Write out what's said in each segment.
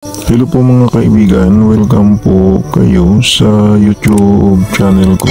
Hello po mga kaibigan, welcome po kayo sa YouTube channel ko.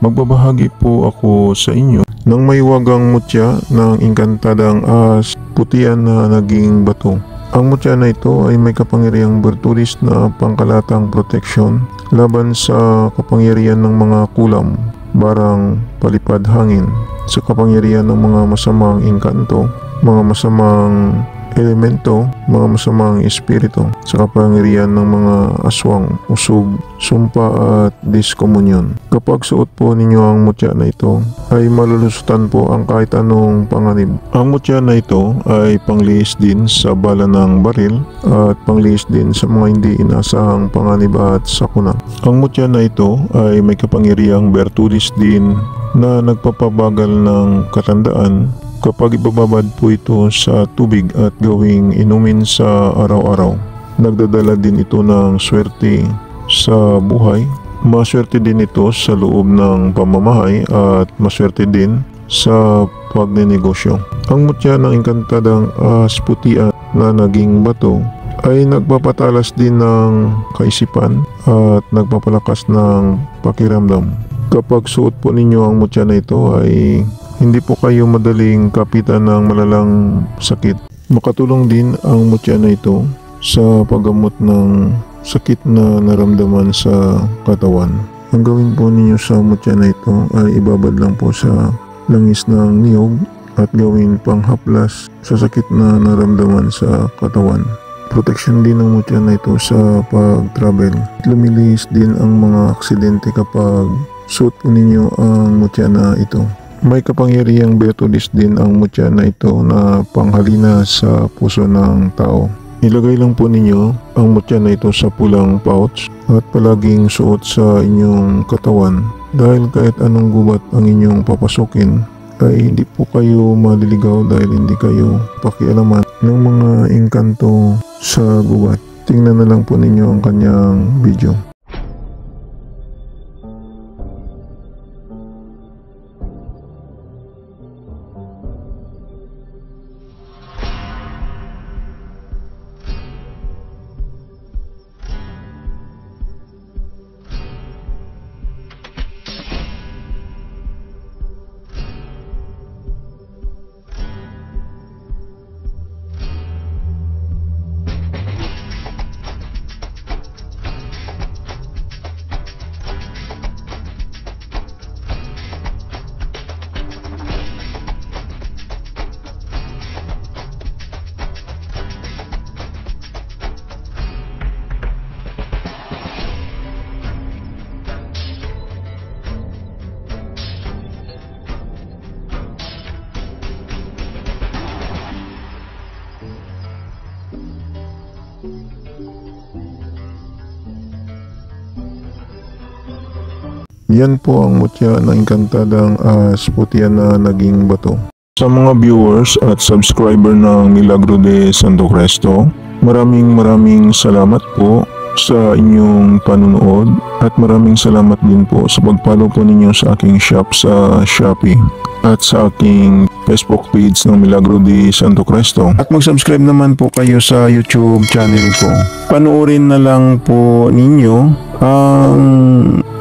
Magbabahagi po ako sa inyo ng may wagang mutya ng inkantadang ahas putian na naging bato. Ang mutya na ito ay may kapangyarihang bertulis na pangkalatang proteksyon laban sa kapangyarihan ng mga kulam, barang, palipad hangin, sa kapangyarihan ng mga masamang engkanto, mga masamang elemento, mga masamang espiritu, sa kapangyarihan ng mga aswang, usog, sumpa at diskomunyon. Kapag suot po ninyo ang mutya na ito, ay malulusutan po ang kahit anong panganib. Ang mutya na ito ay panglihis din sa bala ng baril at panglihis din sa mga hindi inasahang panganib at sakuna. Ang mutya na ito ay may kapangyarihang bertulis din na nagpapabagal ng katandaan kapag ibababad po ito sa tubig at gawing inumin sa araw-araw. Nagdadala din ito ng swerte sa buhay. Maswerte din ito sa loob ng pamamahay at maswerte din sa pagnenegosyo. Ang mutya ng inkantadang ahas putian na naging bato ay nagpapatalas din ng kaisipan at nagpapalakas ng pakiramdam. Kapag suot po ninyo ang mutya na ito ay hindi po kayo madaling kapitan ng malalang sakit. Makatulong din ang mutya na ito sa paggamot ng sakit na naramdaman sa katawan. Ang gawin po ninyo sa mutya na ito ay ibabad lang po sa langis ng niyog at gawin panghaplas sa sakit na naramdaman sa katawan. Protection din ng mutya na ito sa pag-travel. Lumilihis din ang mga aksidente kapag suot po ninyo ang mutya na ito. May kapangyarihang bertulis din ang mutya na ito na panghalina sa puso ng tao. Ilagay lang po ninyo ang mutya na ito sa pulang pouch at palaging suot sa inyong katawan dahil kahit anong gubat ang inyong papasukin ay hindi po kayo maliligaw dahil hindi kayo pakialaman ng mga engkanto sa gubat. Tingnan na lang po ninyo ang kanyang video. Yan po ang mutya ng inkantadang ahas putian na naging bato. Sa mga viewers at subscriber ng Milagro de Santo Cristo, maraming salamat po sa inyong panunood at maraming salamat din po sa pag-follow po ninyo sa aking shop sa Shopee at sa aking Facebook page ng Milagro de Santo Cristo. At mag-subscribe naman po kayo sa YouTube channel ko. Panoorin na lang po ninyo ang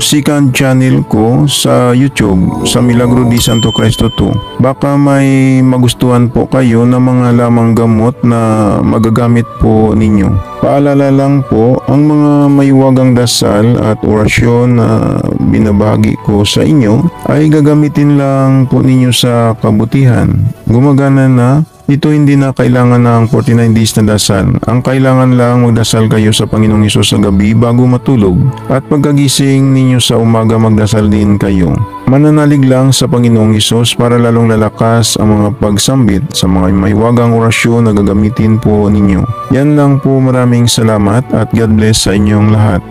second channel ko sa YouTube sa Milagro de Santo Cristo 2. Baka may magustuhan po kayo na mga lamang gamot na magagamit po ninyo. Paalala lang po, ang mga maywagang dasal at orasyon na binabahagi ko sa inyo ay gagamitin lang po ninyo sa kabutihan. Gumagana na. Ito hindi na kailangan ng 49 days na dasal. Ang kailangan lang magdasal kayo sa Panginoong Hesus sa gabi bago matulog. At pagkagising ninyo sa umaga magdasal din kayo. Mananalig lang sa Panginoong Hesus para lalong lalakas ang mga pagsambit sa mga mahiwagang orasyon na gagamitin po ninyo. Yan lang po, maraming salamat at God bless sa inyong lahat.